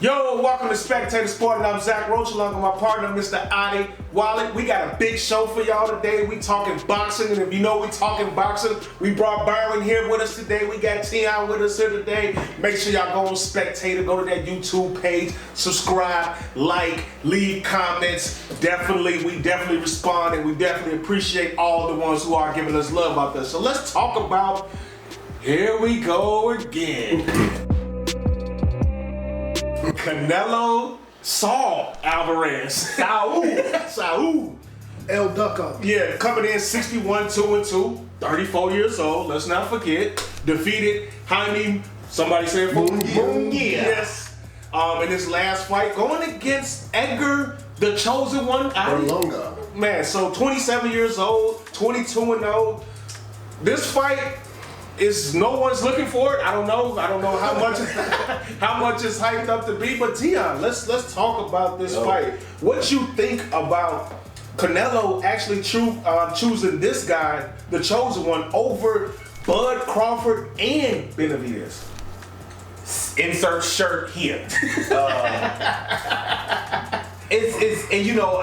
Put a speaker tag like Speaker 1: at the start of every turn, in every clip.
Speaker 1: Yo, welcome to Spectator Sporting. I'm Zach Roach along with my partner, Mr. Adi Wallet. We got a big show for y'all today. We talking boxing, and if you know we talking boxing, we brought Byron here with us today. We got Tion with us here today. Make sure y'all go on Spectator, go to that YouTube page, subscribe, like, leave comments. We definitely respond, and we definitely appreciate all the ones who are giving us love out there. So let's talk about, here we go again. Canelo Alvarez. Saul.
Speaker 2: El Ducko.
Speaker 1: Yeah, coming in 61, 2-2, 34 years old. Let's not forget. Defeated Jaime, somebody said
Speaker 2: Munguia.
Speaker 1: Yes. In his last fight, going against Edgar The Chosen one.
Speaker 2: Berlanga.
Speaker 1: Man, so 27 years old, 22-0. This fight is no one's looking for it. I don't know how much how much it's hyped up to be. But Tion, let's talk about this fight. What you think about Canelo actually choosing this guy, the chosen one, over Bud Crawford and Benavidez?
Speaker 3: Insert shirt here. And you know,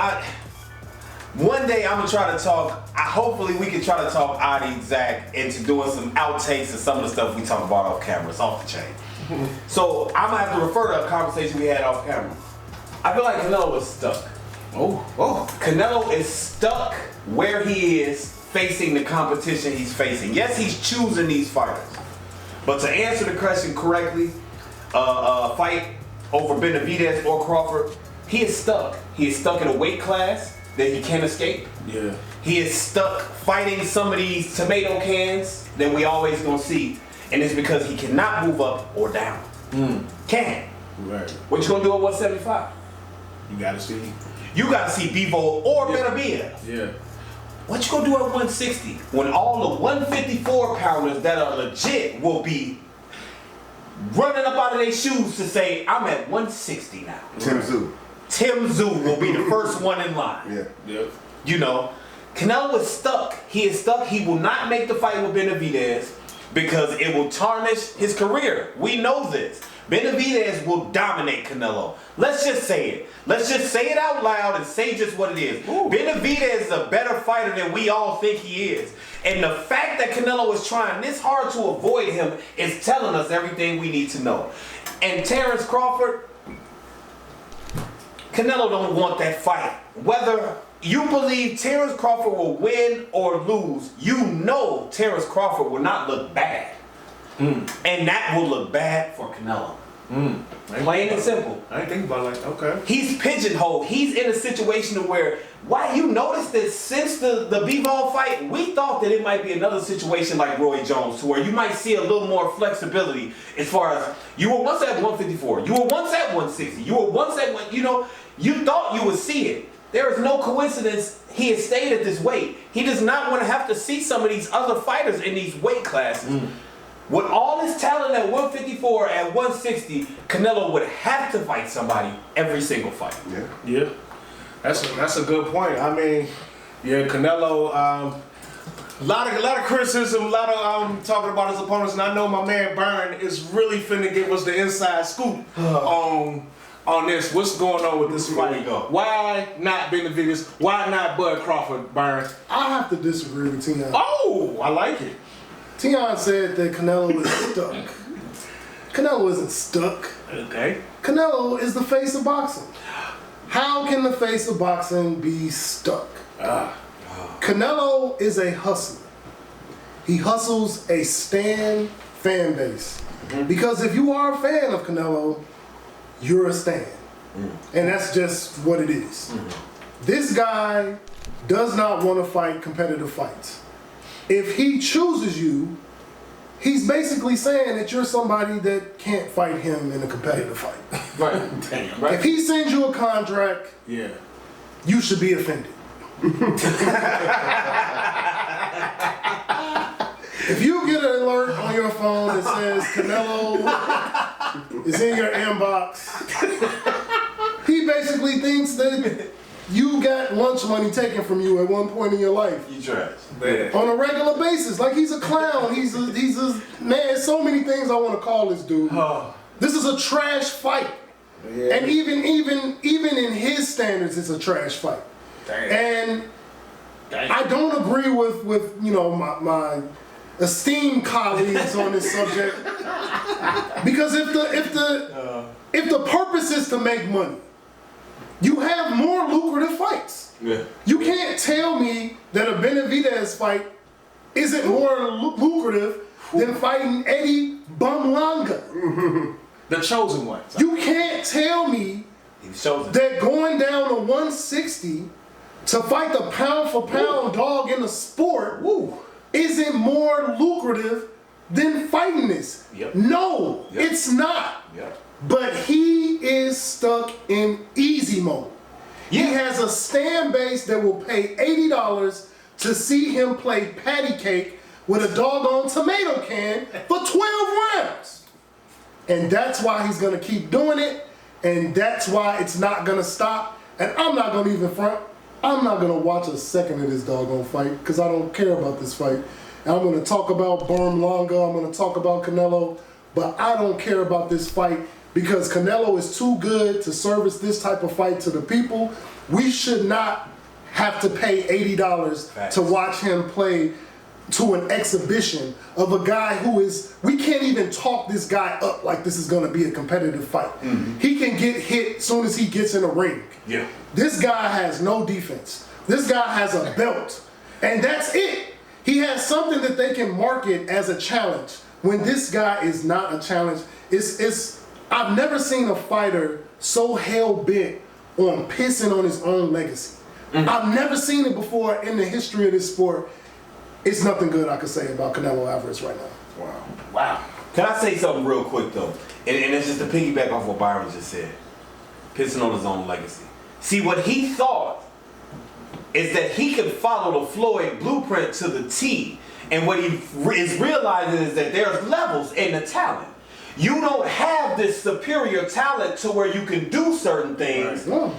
Speaker 3: one day I'm gonna try to talk. Hopefully we can try to talk Adi, Zach, into doing some outtakes of some of the stuff we talk about off camera. It's off the chain. So I'm gonna have to refer to a conversation we had off camera. I feel like Canelo is stuck. Canelo is stuck where he is facing the competition he's facing. Yes, he's choosing these fighters, but to answer the question correctly, fight over Benavidez or Crawford, he is stuck. He is stuck in a weight class that he can't escape.
Speaker 1: Yeah.
Speaker 3: He is stuck fighting some of these tomato cans that we always gonna see, and it's because he cannot move up or down. Can't.
Speaker 1: Right.
Speaker 3: What you gonna do at 175?
Speaker 1: You gotta see.
Speaker 3: You gotta see Bivol or Benavidez.
Speaker 1: Yeah.
Speaker 3: What you gonna do at 160 when all the 154 pounders that are legit will be running up out of their shoes to say, I'm at 160 now.
Speaker 2: Tim Tszyu.
Speaker 3: Tim Tszyu will be the first one in line.
Speaker 1: Yeah.
Speaker 3: You know, Canelo is stuck. He is stuck. He will not make the fight with Benavidez because it will tarnish his career. We know this. Benavidez will dominate Canelo. Let's just say it. Let's just say it out loud and say just what it is.
Speaker 1: Ooh.
Speaker 3: Benavidez is a better fighter than we all think he is. And the fact that Canelo is trying this hard to avoid him is telling us everything we need to know. And Terence Crawford, Canelo don't want that fight. Whether you believe Terence Crawford will win or lose, you know Terence Crawford will not look bad. And that will look bad for Canelo. Plain and simple.
Speaker 1: I ain't think about it like, okay.
Speaker 3: He's pigeonholed. He's in a situation where, why you notice that since the Bivol fight, we thought that it might be another situation like Roy Jones, to where you might see a little more flexibility as far as, you were once at 154, you were once at 160, you were once at one, you know, you thought you would see it. There is no coincidence he has stayed at this weight. He does not want to have to see some of these other fighters in these weight classes. With all his talent at 154, at 160, Canelo would have to fight somebody every single fight.
Speaker 1: Yeah. That's a good point. I mean, yeah, Canelo, a lot of criticism, a lot of talking about his opponents, and I know my man Byron is really finna give us the inside scoop on this. What's going on with this fight? Why not Benavidez? Why not Bud Crawford, Byron?
Speaker 2: I have to disagree with Tion.
Speaker 1: Oh, I like it.
Speaker 2: Tion said that Canelo is stuck. Canelo isn't stuck.
Speaker 1: Okay.
Speaker 2: Canelo is the face of boxing. How can the face of boxing be stuck? Canelo is a hustler. He hustles a fan base. Because if you are a fan of Canelo, you're a stan. And that's just what it is. This guy does not want to fight competitive fights. If he chooses you, he's basically saying that you're somebody that can't fight him in a competitive fight.
Speaker 3: Right. Damn, right.
Speaker 2: If he sends you a contract, you should be offended. If you get an alert on your phone that says Canelo is in your inbox, he basically thinks that you got lunch money taken from you at one point in your life.
Speaker 3: You trash.
Speaker 2: On a regular basis. Like he's a clown. He's a man, so many things I want to call this dude. This is a trash fight.
Speaker 1: Yeah.
Speaker 2: And even in his standards, it's a trash fight. And I don't agree with my esteemed colleagues on this subject, because if the purpose is to make money, you have more lucrative fights.
Speaker 3: Yeah.
Speaker 2: You can't tell me that a Benavidez fight isn't more lucrative than fighting Eddie Berlanga.
Speaker 1: The chosen one.
Speaker 2: You can't tell me that going down to 160 to fight the pound for pound dog in the sport isn't more lucrative than fighting this.
Speaker 3: Yep.
Speaker 2: No, it's not.
Speaker 3: Yep.
Speaker 2: But he is stuck in easy mode. He has a stand base that will pay $80 to see him play patty cake with a doggone tomato can for 12 rounds. And that's why he's gonna keep doing it, and that's why it's not gonna stop. And I'm not gonna even front. I'm not gonna watch a second of this doggone fight because I don't care about this fight. And I'm gonna talk about Berlanga, I'm gonna talk about Canelo, but I don't care about this fight because Canelo is too good to service this type of fight to the people. We should not have to pay $80 to watch him play to an exhibition of a guy who is, we can't even talk this guy up like this is gonna be a competitive fight. He can get hit as soon as he gets in the ring.
Speaker 3: Yeah.
Speaker 2: This guy has no defense. This guy has a belt, and that's it. He has something that they can market as a challenge when this guy is not a challenge. I've never seen a fighter so hell-bent on pissing on his own legacy. I've never seen it before in the history of this sport. It's nothing good I can say about Canelo Alvarez right now.
Speaker 3: Wow. Can I say something real quick though? And it's just to piggyback off what Byron just said. Pissing on his own legacy. See, what he thought is that he could follow the Floyd blueprint to the T. And what he is realizing is that there's levels in the talent. You don't have this superior talent to where you can do certain things.
Speaker 2: Right.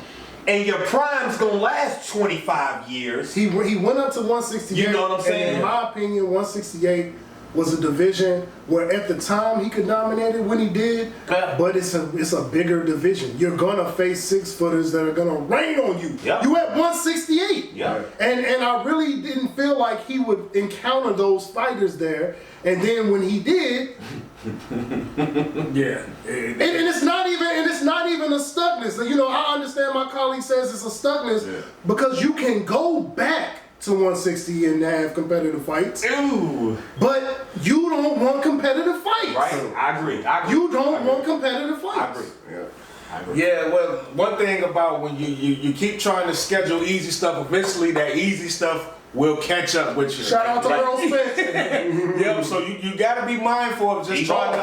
Speaker 3: And your prime's gonna last 25 years.
Speaker 2: He went up to 168.
Speaker 3: You know what I'm saying?
Speaker 2: And in my opinion, 168 was a division where at the time he could dominate it when he did, but it's a bigger division. You're gonna face 6-footers that are gonna rain on you.
Speaker 3: Yep.
Speaker 2: You at 168.
Speaker 3: Yeah.
Speaker 2: And I really didn't feel like he would encounter those fighters there. And then when he did, and it's not even a stuckness. You know, I understand my colleague says it's a stuckness because you can go back to 160 and have competitive fights.
Speaker 3: Ooh.
Speaker 2: But you don't want competitive fights.
Speaker 3: Right? I agree.
Speaker 2: You don't want competitive fights.
Speaker 3: I agree. I agree.
Speaker 1: Yeah, well, one thing about when you keep trying to schedule easy stuff, eventually that easy stuff will catch up with you.
Speaker 2: Shout out to Earl Spence.
Speaker 1: Yep, so you got to be mindful of just trying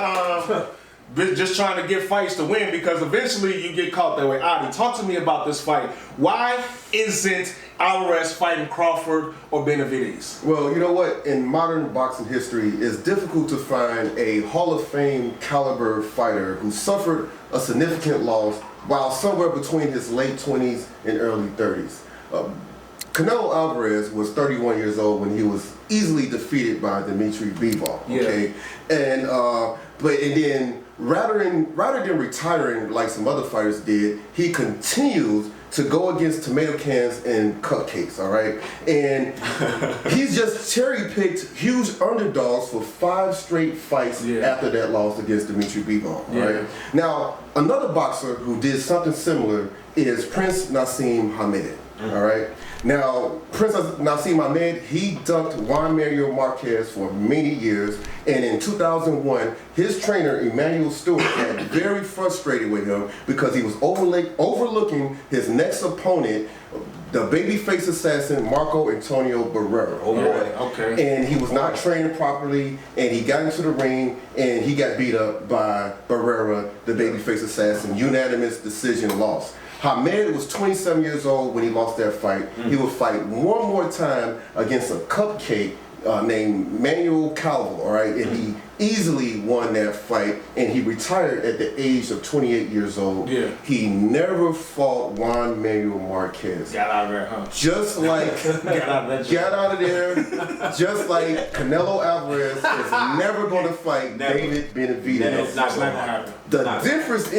Speaker 1: to get fights to win, because eventually you get caught that way. Adi, talk to me about this fight. Why isn't Alvarez fighting Crawford or Benavidez?
Speaker 4: Well, you know what? In modern boxing history, it's difficult to find a Hall of Fame caliber fighter who suffered a significant loss while somewhere between his late 20s and early 30s. Canelo Alvarez was 31 years old when he was easily defeated by Dimitri Bivol. Okay, and then rather than retiring like some other fighters did, he continues to go against tomato cans and cupcakes. All right, and he's just cherry-picked huge underdogs for 5 straight fights after that loss against Dimitri Bivol. All right, now another boxer who did something similar is Prince Nassim Hamed. All right. Now, Prince Nassim Hamed, he dunked Juan Mario Marquez for many years, and in 2001, his trainer, Emmanuel Stewart, got very frustrated with him because he was overlooking his next opponent, the babyface assassin, Marco Antonio Barrera.
Speaker 3: Oh boy, okay.
Speaker 4: And he was not training properly, and he got into the ring, and he got beat up by Barrera, the babyface assassin, unanimous decision loss. Hamed was 27 years old when he lost that fight. He would fight one more time against a cupcake named Manuel Calvo, all right? And he easily won that fight, and he retired at the age of 28 years old.
Speaker 1: Yeah.
Speaker 4: He never fought Juan Manuel Marquez.
Speaker 1: Got out of there, huh?
Speaker 4: Just like got out of there, just like Canelo Alvarez is never going to fight David Benavidez.
Speaker 3: It's not going to happen.
Speaker 4: The difference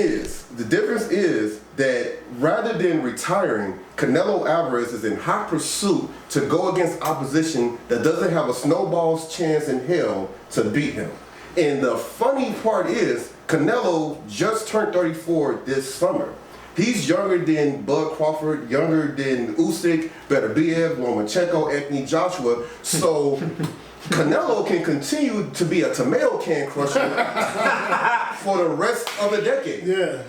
Speaker 4: is that rather than retiring, Canelo Alvarez is in hot pursuit to go against opposition that doesn't have a snowball's chance in hell to beat him. And the funny part is, Canelo just turned 34 this summer. He's younger than Bud Crawford, younger than Usyk, Benavidez, Lomachenko, Anthony Joshua. So Canelo can continue to be a tomato can crusher for the rest of the decade.
Speaker 2: Yeah.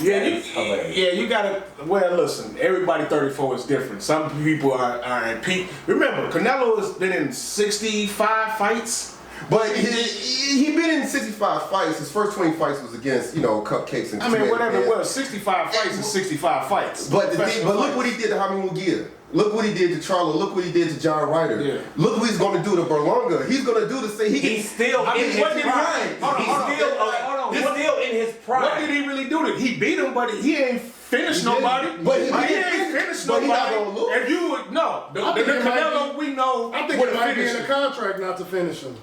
Speaker 1: You gotta. Well, listen, everybody 34 is different. Some people are at peak. Remember, Canelo has been in 65 fights.
Speaker 4: But he been in 65 fights. His first 20 fights was against, cupcakes and
Speaker 1: Whatever it was, 65 fights is 65 fights.
Speaker 4: But look what he did to Jaime Munguia. Look what he did to Charlo. Look what he did to John Ryder.
Speaker 1: Yeah.
Speaker 4: Look what he's going to do to Berlanga. He's going to do the same.
Speaker 3: He's still in his prime. He's still in his prime.
Speaker 1: What did he really do to him? He beat him, but he ain't finished nobody.
Speaker 4: But he
Speaker 1: ain't finished
Speaker 4: but
Speaker 1: nobody.
Speaker 4: He not gonna lose.
Speaker 1: If you would, no. The Canelo we know.
Speaker 2: I think it might be in the contract not to finish him.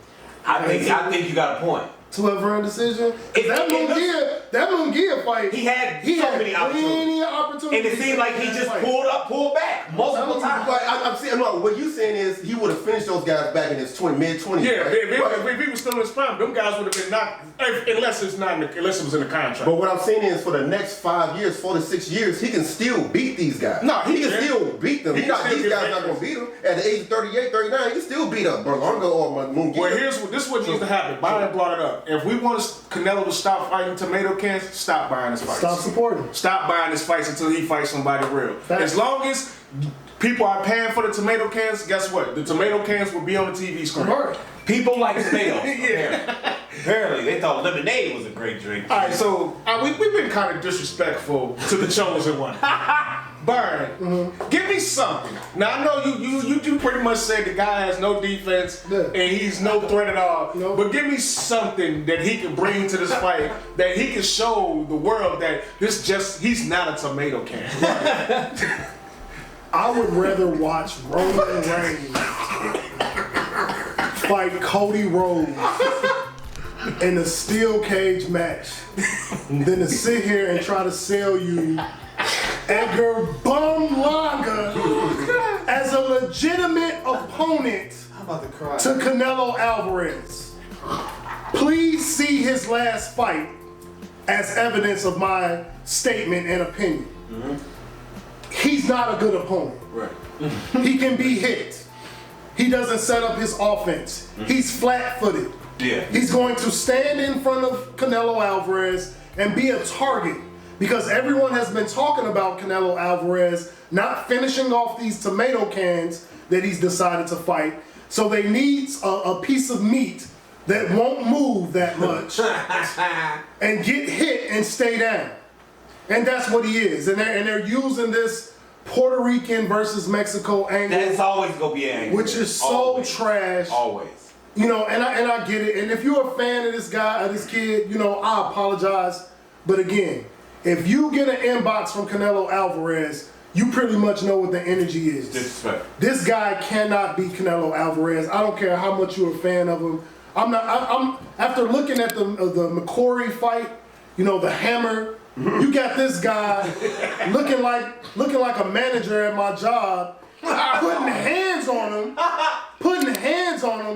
Speaker 3: I think you got a point.
Speaker 2: 12-round decision. That Munguia fight.
Speaker 3: He had so many opportunities. And it seemed like he just pulled back multiple times.
Speaker 4: I'm saying, no, what you saying is he would have finished those guys back in his mid-20s.
Speaker 1: Yeah,
Speaker 4: right?
Speaker 1: if he was still in his prime, them guys would have been knocked unless it was in the contract.
Speaker 4: But what I'm saying is, for the next 5 years, 4 to 6 years, he can still beat these guys.
Speaker 1: No,
Speaker 4: he can still beat them. These guys not gonna beat him at the age of 38, 39. He can still beat up Berlanga or Munguia.
Speaker 1: Well, this is what needs to happen. Byron brought it up. If we want Canelo to stop fighting tomato cans, stop buying his fights.
Speaker 2: Stop supporting.
Speaker 1: Stop buying his fights until he fights somebody real.
Speaker 2: Thanks.
Speaker 1: As long as people are paying for the tomato cans, guess what? The tomato cans will be on the TV screen.
Speaker 2: Right.
Speaker 3: People like tomatoes.
Speaker 1: Yeah.
Speaker 3: Apparently, they thought lemonade was a great drink.
Speaker 1: All right, so we've been kind of disrespectful to the chosen one. Byron, give me something. Now I know you pretty much said the guy has no defense and he's no threat at all.
Speaker 2: No.
Speaker 1: But give me something that he can bring to this fight that he can show the world that he's not a tomato can.
Speaker 2: I would rather watch Roman Reigns fight Cody Rhodes in a steel cage match than to sit here and try to sell you Edgar Berlanga as a legitimate opponent to Canelo Alvarez. Please see his last fight as evidence of my statement and opinion. He's not a good opponent.
Speaker 3: Right.
Speaker 2: He can be hit. He doesn't set up his offense. He's flat-footed.
Speaker 3: Yeah.
Speaker 2: He's going to stand in front of Canelo Alvarez and be a target because everyone has been talking about Canelo Alvarez not finishing off these tomato cans that he's decided to fight. So they need a piece of meat that won't move that much and get hit and stay down. And that's what he is. And they're using this Puerto Rican versus Mexico angle.
Speaker 3: That's always gonna be an angle.
Speaker 2: Which is so trash.
Speaker 3: Always.
Speaker 2: And I get it. And if you're a fan of this guy, of this kid, I apologize. But again, if you get an inbox from Canelo Alvarez, you pretty much know what the energy is.
Speaker 3: Disrespect.
Speaker 2: This guy cannot beat Canelo Alvarez. I don't care how much you're a fan of him. I'm after looking at the McCory fight, the hammer. You got this guy looking like a manager at my job, putting hands on him,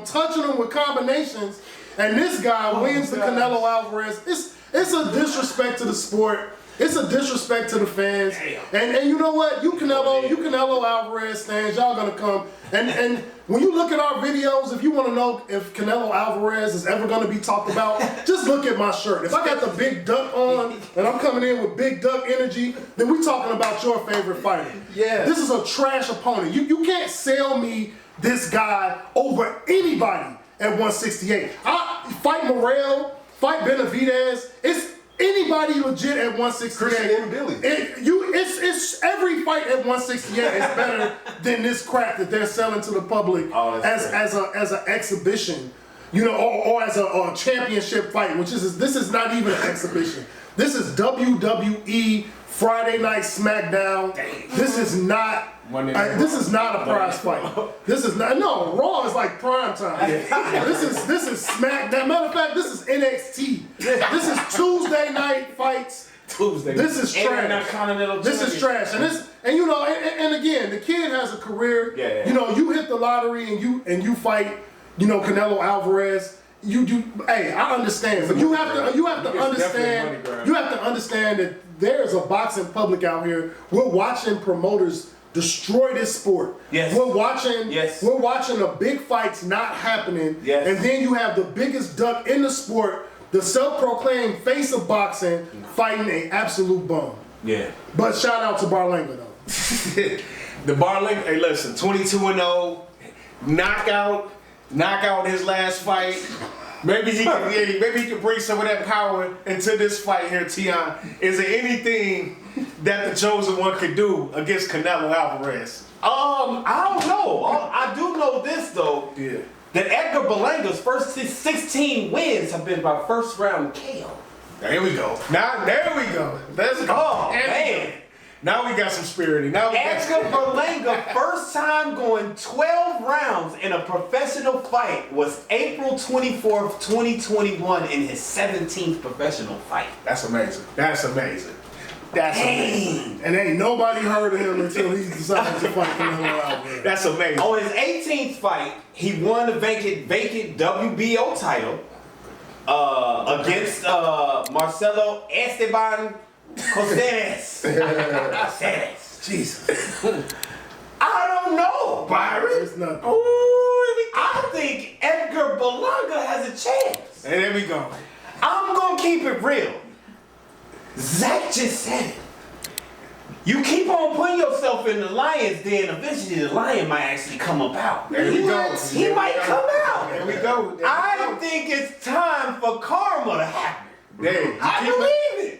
Speaker 2: touching him with combinations, and this guy wins the Canelo Alvarez. It's a disrespect to the sport. It's a disrespect to the fans. And you know what? You Canelo Alvarez fans, y'all gonna come. And when you look at our videos, if you want to know if Canelo Alvarez is ever gonna be talked about, just look at my shirt. If I got the big duck on and I'm coming in with big duck energy, then we talking about your favorite fighter.
Speaker 1: Yeah.
Speaker 2: This is a trash opponent. You can't sell me this guy over anybody at 168. Fight Morrell, fight Benavidez. It's anybody legit at 168.
Speaker 4: Christian and Billy.
Speaker 2: It's every fight at 168 is better than this crap that they're selling to the public as an exhibition. or as a championship fight, this is not even an exhibition. This is WWE Friday Night SmackDown. This is not. This is not a prize fight. This is not. No, Raw is like prime time. This is SmackDown. Matter of fact, this is NXT. This is Tuesday night fights. This is trash. This is trash, and and again, the kid has a career.
Speaker 3: Yeah.
Speaker 2: You hit the lottery and you fight. Canelo Alvarez. Hey, I understand, but you have to understand. You have to understand that there's a boxing public out here. We're watching promoters destroy this sport.
Speaker 3: Yes.
Speaker 2: We're watching the big fights not happening.
Speaker 3: Yes.
Speaker 2: And then you have the biggest duck in the sport, the self-proclaimed face of boxing, fighting an absolute bum.
Speaker 3: Yeah.
Speaker 2: But shout out to Berlanga though.
Speaker 1: The Berlanga, hey listen, 22-0, knockout his last fight. Maybe he can bring some of that power into this fight here, Tion. Is there anything that the chosen one could do against Canelo Alvarez?
Speaker 3: I don't know. I do know this though.
Speaker 1: Yeah.
Speaker 3: That Edgar Berlanga's first 16 wins have been by first round KO.
Speaker 1: There we go. There we go. Let's go.
Speaker 3: Oh, man.
Speaker 1: Now we got some spirit.
Speaker 3: Edgar Berlanga, first time going 12 rounds in a professional fight was April 24th, 2021 in his 17th professional fight.
Speaker 1: That's amazing. Amazing.
Speaker 2: And ain't nobody heard of him until he decided to fight Canelo Alvarez.
Speaker 1: That's amazing.
Speaker 3: On his 18th fight, he won the vacant WBO title against Marcelo Esteban Coceres.
Speaker 2: Jesus.
Speaker 3: I don't know, Byron.
Speaker 2: It's nothing.
Speaker 3: I think Edgar Berlanga has a chance.
Speaker 1: And there we go.
Speaker 3: I'm gonna keep it real. Zach just said it. You keep on putting yourself in the lion's den, eventually the lion might actually come about.
Speaker 1: There we go.
Speaker 3: He might come out.
Speaker 1: There we go.
Speaker 3: I think it's time for karma to happen. I believe it.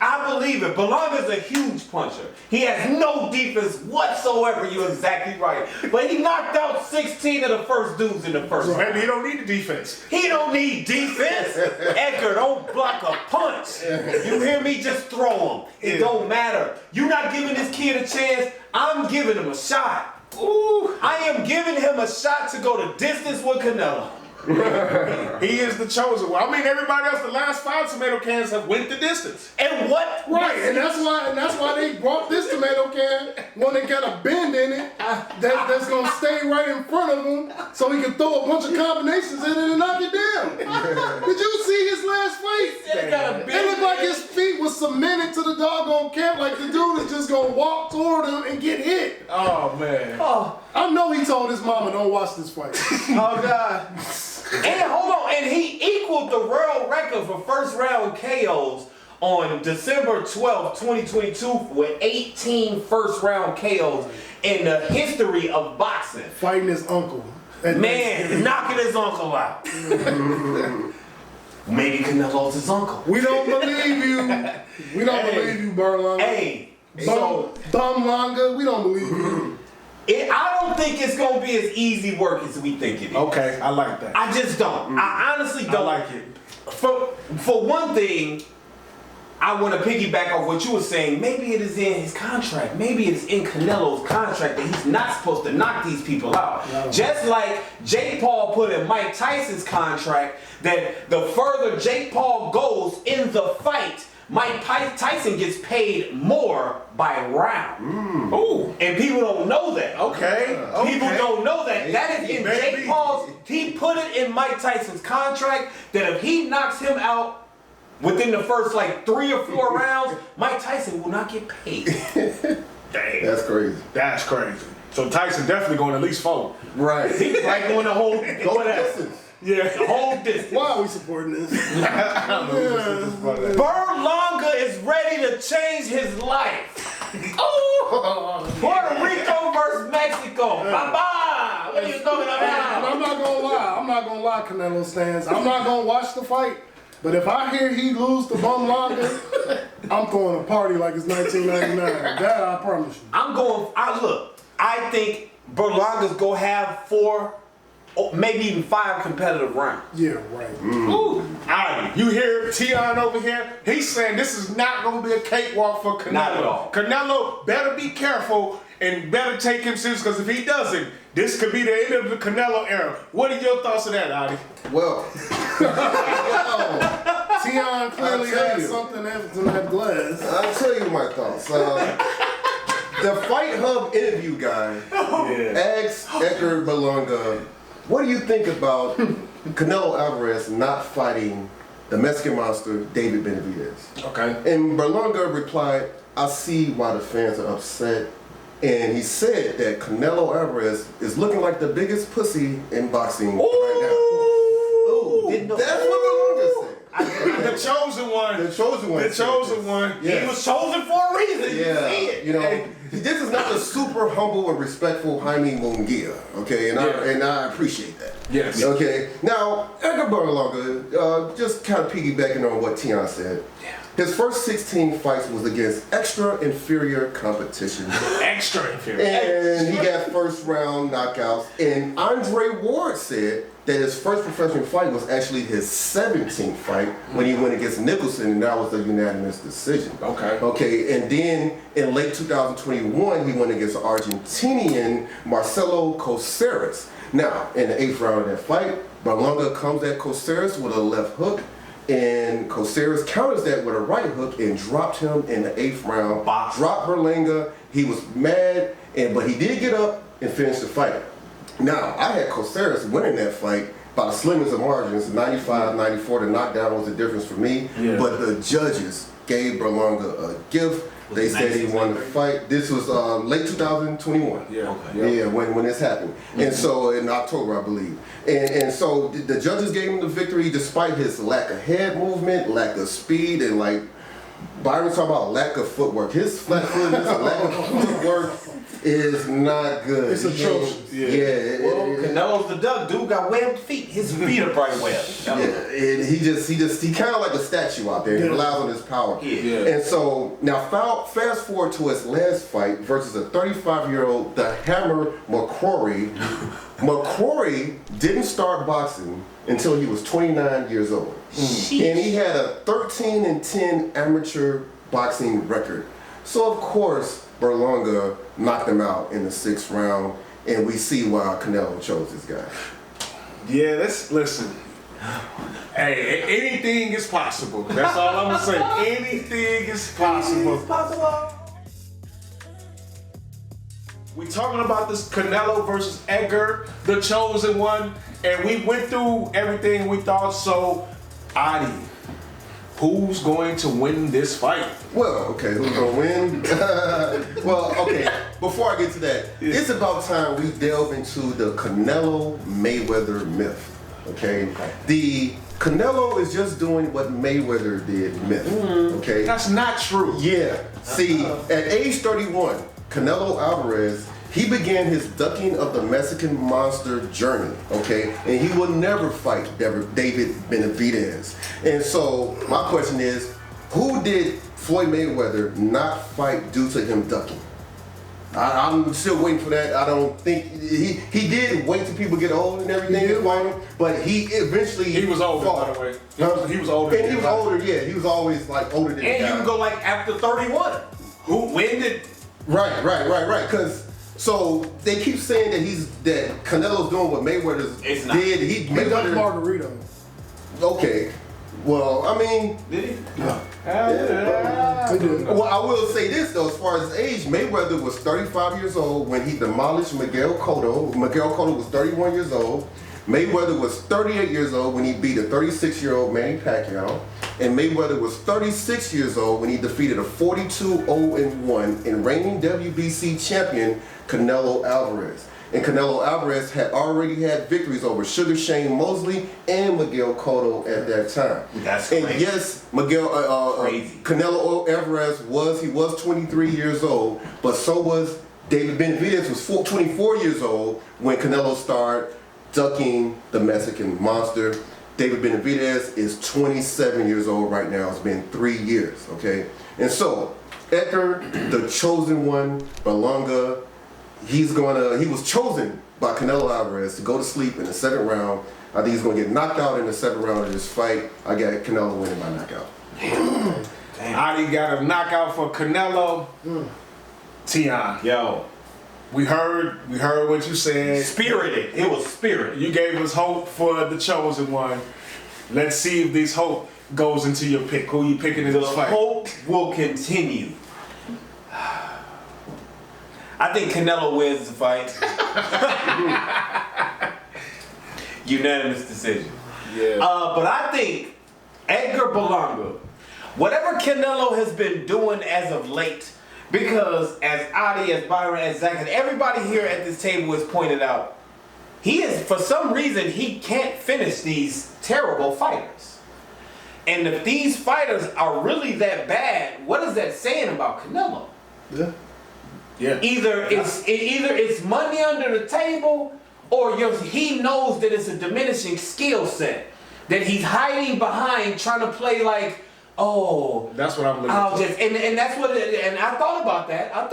Speaker 3: I believe it. Berlanga's a huge puncher. He has no defense whatsoever. You're exactly right. But he knocked out 16 of the first dudes in the first round.
Speaker 1: Maybe he don't need the defense.
Speaker 3: He don't need defense. Edgar, don't block a punch. You hear me? Just throw him. It don't matter. You're not giving this kid a chance. I'm giving him a shot. Ooh, I am giving him a shot to go the distance with Canelo.
Speaker 1: He is the chosen one. I mean, everybody else, the last 5 tomato cans have went the distance.
Speaker 3: And what?
Speaker 2: Right, and that's why they brought this tomato can when they got a bend in it that's gonna stay right in front of him, so he can throw a bunch of combinations in it and knock it down. Did you see his last fight? It looked like his feet was cemented to the doggone camp, like the dude is just gonna walk toward him and get hit.
Speaker 1: Oh man.
Speaker 2: I know he told his mama, don't watch this fight.
Speaker 3: Oh God. And hold on, and he equaled the world record for first round KOs on December 12th, 2022 with 18 first round KOs in the history of boxing.
Speaker 2: Fighting his uncle.
Speaker 3: Man, knocking his uncle out. Maybe Canelo's his uncle.
Speaker 2: We don't believe you. We don't believe you, Berlanga.
Speaker 3: Hey,
Speaker 2: Berlanga, we don't believe you.
Speaker 3: I don't think it's going to be as easy work as we think it is.
Speaker 1: Okay, I like that.
Speaker 3: I just don't. I honestly don't.
Speaker 1: I like it.
Speaker 3: For one thing, I want to piggyback off what you were saying. Maybe it is in his contract. Maybe it's in Canelo's contract that he's not supposed to knock these people out. No. Just like Jake Paul put in Mike Tyson's contract that the further Jake Paul goes in the fight, Mike Tyson gets paid more by round.
Speaker 1: Ooh.
Speaker 3: And people don't know that.
Speaker 1: Okay.
Speaker 3: People don't know that. That is in Jake Paul's. He put it in Mike Tyson's contract that if he knocks him out within the first like 3 or 4 rounds, Mike Tyson will not get paid.
Speaker 1: Dang.
Speaker 4: That's crazy.
Speaker 1: That's crazy. So Tyson definitely going at least 4.
Speaker 4: Right.
Speaker 3: He's like going the whole distance.
Speaker 1: Yeah.
Speaker 3: The whole distance.
Speaker 2: Why are we supporting this?
Speaker 3: Berlanga is ready to change his life. Oh, Puerto Rico versus Mexico. Bye-bye. What are you talking about?
Speaker 2: I'm not gonna lie, Canelo stands. I'm not gonna watch the fight. But if I hear he lose to Berlanga, I'm throwing a party like it's 1999. That I promise you.
Speaker 3: I think Berlanga's gonna have 4 maybe even 5 competitive rounds.
Speaker 2: Yeah, right.
Speaker 1: Ooh, all right. You hear Tion over here? He's saying this is not going to be a cakewalk for Canelo.
Speaker 3: Not at all.
Speaker 1: Canelo better be careful and better take him serious, because if he doesn't, this could be the end of the Canelo era. What are your thoughts of that, Adi?
Speaker 4: Well,
Speaker 2: Tion clearly has something else in that glass.
Speaker 4: I'll tell you my thoughts. The Fight Hub interview guy asked Edgar Berlanga, what do you think about Canelo Alvarez not fighting the Mexican monster, David Benavidez?
Speaker 1: Okay.
Speaker 4: And Berlanga replied, I see why the fans are upset. And he said that Canelo Alvarez is looking like the biggest pussy in boxing right
Speaker 3: Didn't know.
Speaker 4: now. That's what Berlanga said.
Speaker 1: The chosen one.
Speaker 4: The chosen one.
Speaker 1: The chosen one.
Speaker 4: Yeah.
Speaker 3: He was chosen for a reason.
Speaker 4: Yeah,
Speaker 3: You see it.
Speaker 4: you know, this is not the super humble and respectful Jaime Munguia, okay, and I appreciate that.
Speaker 1: Yes.
Speaker 4: Okay. Now, Edgar Berlanga, just kind of piggybacking on what Tion said. His first 16 fights was against extra inferior competition.
Speaker 1: Extra inferior.
Speaker 4: And he got first round knockouts. And Andre Ward said that his first professional fight was actually his 17th fight when he went against Nicholson, and that was a unanimous decision.
Speaker 1: Okay.
Speaker 4: Okay, and then in late 2021, he went against Argentinian Marcelo Coceres. Now, in the 8th round of that fight, Berlanga comes at Coceres with a left hook, and Coceres counters that with a right hook and dropped him in the 8th round.
Speaker 3: Box.
Speaker 4: Dropped Berlanga. He was mad, but he did get up and finish the fight. Now, I had Coceres winning that fight by the slimmest of margins, 95-94. The knockdown was the difference for me.
Speaker 1: Yeah.
Speaker 4: But the judges gave Berlanga a gift. They said he won the fight. This was late 2021.
Speaker 1: Yeah.
Speaker 3: Okay.
Speaker 4: Yeah, when this happened. And so in October, I believe. And so the judges gave him the victory despite his lack of head movement, lack of speed, and like Byron talking about lack of footwork. His flat foot, his lack of footwork is not good.
Speaker 2: It's atrocious.
Speaker 3: Well, Canelo's the duck. Dude got webbed feet. His feet are probably webbed.
Speaker 4: Yeah, and he kind of like a statue out there. He relies on his power.
Speaker 3: Yeah.
Speaker 4: And so now fast forward to his last fight versus a 35-year-old, the Hammer McCrory. McCrory didn't start boxing until he was 29 years old. And he had a 13-10 amateur boxing record. So of course, Berlanga knocked him out in the 6th round, and we see why Canelo chose this guy.
Speaker 1: Yeah, listen. Hey, anything is possible. That's all I'm gonna say. Anything is possible. We talking about this Canelo versus Edgar, the chosen one, and we went through everything we thought. So, Adi, who's going to win this fight?
Speaker 4: Well, okay, who's gonna win? Well, okay, before I get to that, it's about time we delve into the Canelo Mayweather myth. Okay? The Canelo is just doing what Mayweather did myth. Okay?
Speaker 1: That's not true.
Speaker 4: Yeah. See, at age 31, Canelo Alvarez, he began his ducking of the Mexican monster journey, okay? And he will never fight David Benavidez. And so, my question is, who did Floyd Mayweather not fight due to him ducking? I'm still waiting for that. I don't think, he did wait till people get old and everything, but he eventually
Speaker 1: He was older,
Speaker 4: fought.
Speaker 1: by the way. He was older.
Speaker 4: And he was older, yeah. He was always like older than the
Speaker 3: And you
Speaker 4: guy.
Speaker 3: can go like after 31. When did?
Speaker 4: Right. Because so they keep saying that Canelo's doing what Mayweather
Speaker 3: It's not.
Speaker 4: did.
Speaker 2: He ducked Margarito.
Speaker 4: Okay. Well, I mean,
Speaker 3: Did he?
Speaker 2: He did.
Speaker 4: well, I will say this though, as far as age, Mayweather was 35 years old when he demolished Miguel Cotto. Miguel Cotto was 31 years old. Mayweather was 38 years old when he beat a 36-year-old Manny Pacquiao. And Mayweather was 36 years old when he defeated a 42-0-1 and reigning WBC champion Canelo Alvarez. And Canelo Alvarez had already had victories over Sugar Shane Mosley and Miguel Cotto at that time.
Speaker 3: That's
Speaker 4: and
Speaker 3: crazy.
Speaker 4: yes,
Speaker 3: Crazy.
Speaker 4: Canelo Alvarez was 23 years old, but so was David Benavidez was 24 years old when Canelo started ducking the Mexican monster. David Benavidez is 27 years old right now. It's been 3 years, okay? And so, Edgar, the chosen one, Berlanga, he was chosen by Canelo Alvarez to go to sleep in the second round. I think he's going to get knocked out in the second round of this fight. I got Canelo winning by knockout.
Speaker 1: Adi got a knockout for Canelo. Tion.
Speaker 3: Yo.
Speaker 1: We heard what you said.
Speaker 3: Spirited. It was spirited.
Speaker 1: You gave us hope for the chosen one. Let's see if this hope goes into your pick. Who you picking in this fight?
Speaker 3: The hope will continue. I think Canelo wins the fight. Unanimous decision.
Speaker 1: Yeah.
Speaker 3: But I think Edgar Berlanga, whatever Canelo has been doing as of late, because as Adi, as Byron, as Zach, and everybody here at this table has pointed out, he is, for some reason, he can't finish these terrible fighters. And if these fighters are really that bad, what is that saying about Canelo?
Speaker 2: Yeah.
Speaker 1: Yeah.
Speaker 3: Either it's money under the table, or he knows that it's a diminishing skill set that he's hiding behind, trying to play like, oh,
Speaker 1: that's what I'm looking
Speaker 3: I'll
Speaker 1: for.
Speaker 3: just and that's what and I thought about that. I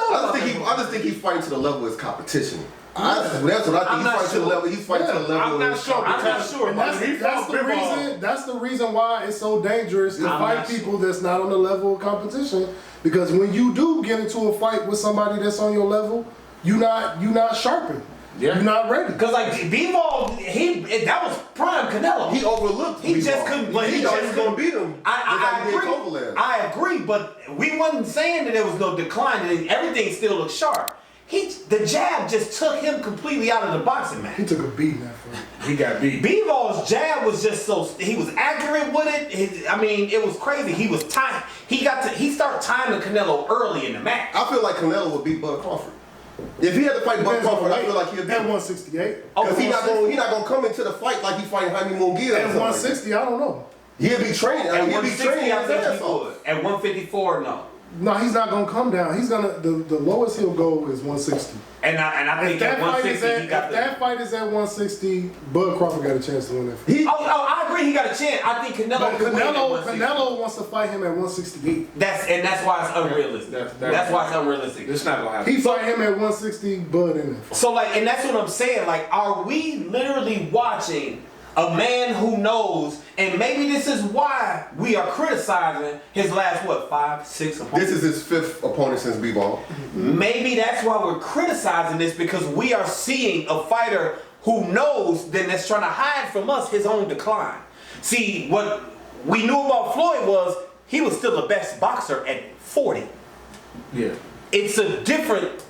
Speaker 4: just think he's fighting to the level of his competition. That's what I think.
Speaker 3: I'm not
Speaker 4: He's fighting to the level
Speaker 1: I'm
Speaker 4: of
Speaker 1: not
Speaker 4: his
Speaker 1: sure.
Speaker 3: I'm not sure.
Speaker 2: And that's the reason why it's so dangerous to fight people that's not on the level of competition. Because when you do get into a fight with somebody that's on your level, you not sharpened.
Speaker 1: Yeah.
Speaker 2: You're not ready.
Speaker 3: Because like B-Ball, that was prime Canelo.
Speaker 4: He overlooked.
Speaker 3: He just couldn't.
Speaker 4: He thought he was going to beat him.
Speaker 3: I agree, but we wasn't saying that there was no decline. And everything still looked sharp. The jab just took him completely out of the boxing match.
Speaker 2: He took a beating that fight.
Speaker 1: He got beat.
Speaker 3: B-Ball's jab was just he was accurate with it. It was crazy. He was time. He started timing Canelo early in the match.
Speaker 4: I feel like Canelo would beat Bud Crawford. If he had to fight Bud Crawford, I feel like he'd beat
Speaker 2: at
Speaker 4: him.
Speaker 2: 168.
Speaker 4: Because he's not gonna come into the fight like he's fighting Jaime Munguia.
Speaker 2: At 160, I don't know.
Speaker 4: He'll be training.
Speaker 3: At
Speaker 4: He'll be
Speaker 3: 160,
Speaker 4: training
Speaker 3: I
Speaker 4: his
Speaker 3: think
Speaker 4: ass
Speaker 3: he
Speaker 4: off.
Speaker 3: would. At 154, no.
Speaker 2: No, he's not gonna come down. He's gonna the lowest he'll go is 160.
Speaker 3: And I think
Speaker 2: If
Speaker 3: at 160 he got
Speaker 2: that fight is at 160, Bud Crawford got a chance to win that fight.
Speaker 3: I agree he got a chance. I think Canelo
Speaker 2: But
Speaker 3: could win at 160.
Speaker 2: Canelo wants to fight him at 168.
Speaker 3: That's why it's unrealistic. That's why it's unrealistic.
Speaker 1: It's not gonna happen.
Speaker 2: He fight him at 160, Bud in that fight.
Speaker 3: So and that's what I'm saying. Like, are we literally watching a man who knows, and maybe this is why we are criticizing his last 5, 6 opponents.
Speaker 4: This is his 5th opponent since B-Ball.
Speaker 3: Maybe that's why we're criticizing this, because we are seeing a fighter who knows that's trying to hide from us his own decline. See, what we knew about Floyd was he was still the best boxer at 40.
Speaker 1: Yeah.
Speaker 3: It's a different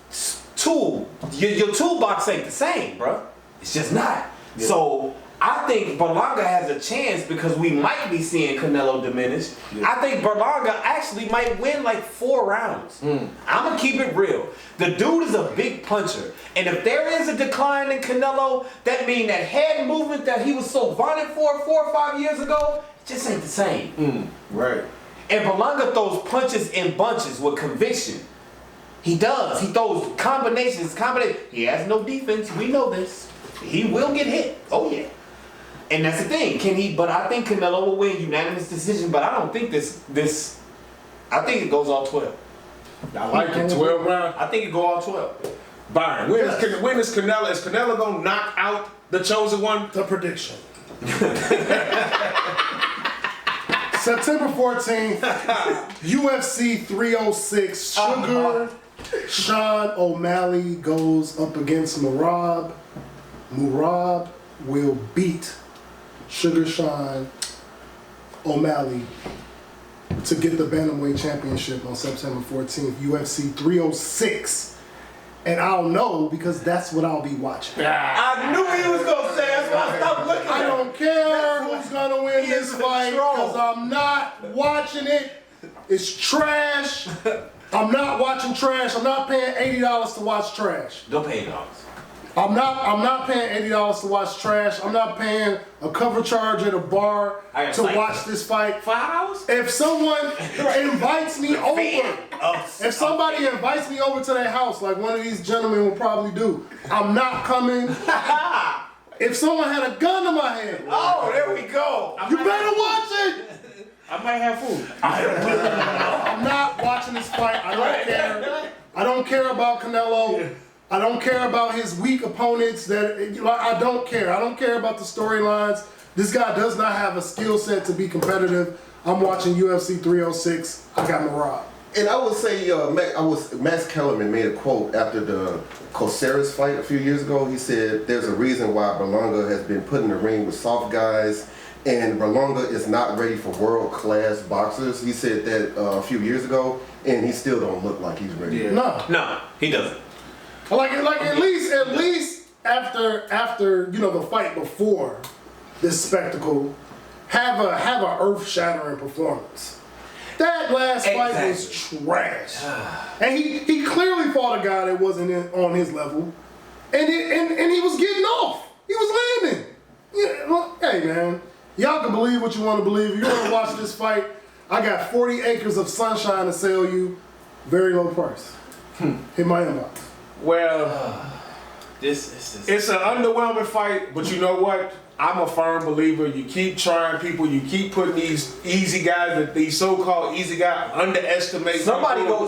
Speaker 3: tool. Your toolbox ain't the same, bro. It's just not. Yeah. So I think Berlanga has a chance because we might be seeing Canelo diminish. Yeah. I think Berlanga actually might win like 4 rounds. I'm going to keep it real. The dude is a big puncher. And if there is a decline in Canelo, that means that head movement that he was so vaunted for 4 or 5 years ago, just ain't the same.
Speaker 1: Right.
Speaker 3: And Berlanga throws punches in bunches with conviction. He does. He throws combinations. He has no defense. We know this. He will get hit. Oh, yeah. And that's the thing. Can he? But I think Canelo will win unanimous decision. But I don't think this. I think it goes all 12.
Speaker 1: I like it. 12 rounds.
Speaker 3: I think it go all 12.
Speaker 1: Byron, when is Canelo? Is Canelo gonna knock out the chosen one?
Speaker 2: The prediction. September 14th, UFC 306. Sean O'Malley goes up against Murab. Murab will beat Sugar Sean O'Malley to get the Bantamweight Championship on September 14th, UFC 306. And I'll know because that's what I'll be watching.
Speaker 3: I knew he was going to say that's why I stopped looking at
Speaker 2: I don't care who's going to win this fight because I'm not watching it. It's trash. I'm not watching trash. I'm not paying $80 to watch trash.
Speaker 3: Don't pay $80.
Speaker 2: I'm not paying $80 to watch trash. I'm not paying a cover charge at a bar to watch this fight.
Speaker 3: 5 hours?
Speaker 2: If someone invites me over, if somebody invites me over to their house, like one of these gentlemen will probably do, I'm not coming. If someone had a gun to my head,
Speaker 3: oh, there we go.
Speaker 2: You better watch it.
Speaker 1: I might have food.
Speaker 2: I'm not watching this fight. I don't care. I don't care about Canelo. I don't care about his weak opponents. I don't care. I don't care about the storylines. This guy does not have a skill set to be competitive. I'm watching UFC 306. I got my robbed.
Speaker 4: And I would say, Max Kellerman made a quote after the Caceres fight a few years ago. He said, "There's a reason why Berlanga has been put in the ring with soft guys, and Berlanga is not ready for world-class boxers." He said that a few years ago, and he still don't look like he's ready.
Speaker 2: Yeah.
Speaker 3: No, he doesn't.
Speaker 2: Like at least after the fight before this spectacle, have a earth-shattering performance. That last fight was trash, and he clearly fought a guy that wasn't on his level, and he was getting off. He was landing. Yeah, well, hey man, y'all can believe what you want to believe. If you want to watch this fight, I got 40 acres of sunshine to sell you, very low price. Hit my inbox.
Speaker 1: Well, it's an underwhelming fight, but you know what? I'm a firm believer. You keep trying people. You keep putting these easy guys, these so-called easy guys, underestimate.
Speaker 3: Somebody go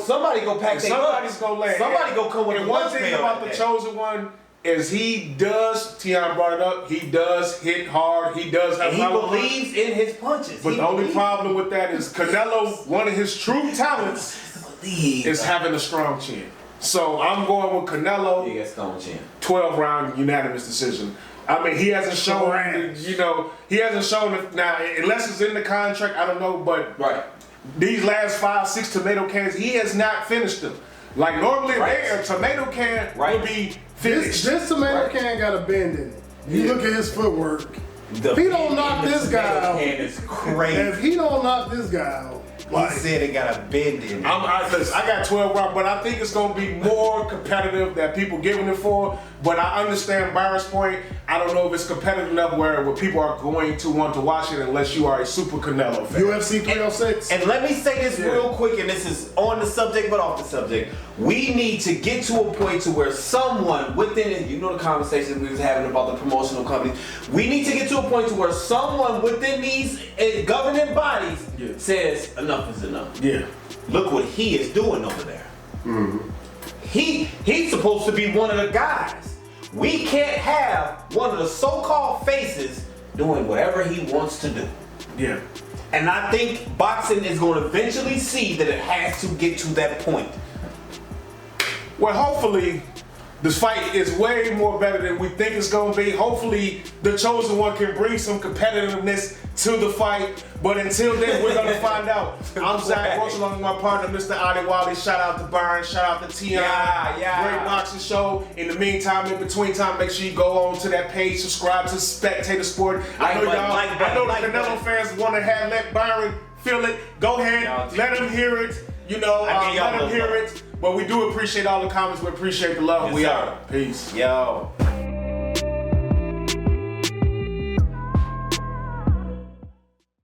Speaker 3: pack their
Speaker 1: Somebody's gonna land.
Speaker 3: Somebody go come with
Speaker 1: and
Speaker 3: a
Speaker 1: one thing about the chosen one is he does. Tion brought it up. He does hit hard. He does have.
Speaker 3: And he believes in his punches.
Speaker 1: But the only problem with that is Canelo. One of his true talents is having a strong chin. So I'm going with Canelo.
Speaker 3: He got strong chin.
Speaker 1: 12-round unanimous decision. I mean, he hasn't shown, he hasn't shown it now, unless it's in the contract, I don't know, but these last 5-6 tomato cans, he has not finished them. Like normally a tomato can would be finished.
Speaker 2: This tomato can got a bend in it. You look at his footwork. If he don't knock this guy out,
Speaker 3: is crazy.
Speaker 2: If he don't knock this guy out,
Speaker 3: he said it got a bend in it.
Speaker 1: I got 12 rounds, but I think it's going to be more competitive than people giving it for. But I understand Byron's point. I don't know if it's competitive enough where people are going to want to watch it unless you are a super Canelo fan.
Speaker 2: UFC 306.
Speaker 3: And let me say this real quick, and this is on the subject but off the subject. We need to get to a point to where someone within it, the conversation we was having about the promotional companies, we need to get to a point to where someone within these governing bodies says enough is enough.
Speaker 1: Yeah.
Speaker 3: Look what he is doing over there. Mm-hmm. He's supposed to be one of the guys. We can't have one of the so-called faces doing whatever he wants to do.
Speaker 1: Yeah.
Speaker 3: And I think boxing is going to eventually see that it has to get to that point.
Speaker 1: Well, hopefully, this fight is way more better than we think it's going to be. Hopefully, the chosen one can bring some competitiveness to the fight. But until then, we're going to find out. I'm Zach Roach, along with my partner, Mr. Adi Wally. Shout out to Byron. Shout out to Tion. Great boxing show. In the meantime, in between time, make sure you go on to that page, subscribe to Spectator Sporting. I know the Canelo fans want to let Byron feel it. Go ahead, let him hear it. Let him hear it. But we do appreciate all the comments. We appreciate the love.
Speaker 3: Yes,
Speaker 1: We
Speaker 3: sir.
Speaker 1: out. Peace.
Speaker 3: Yo.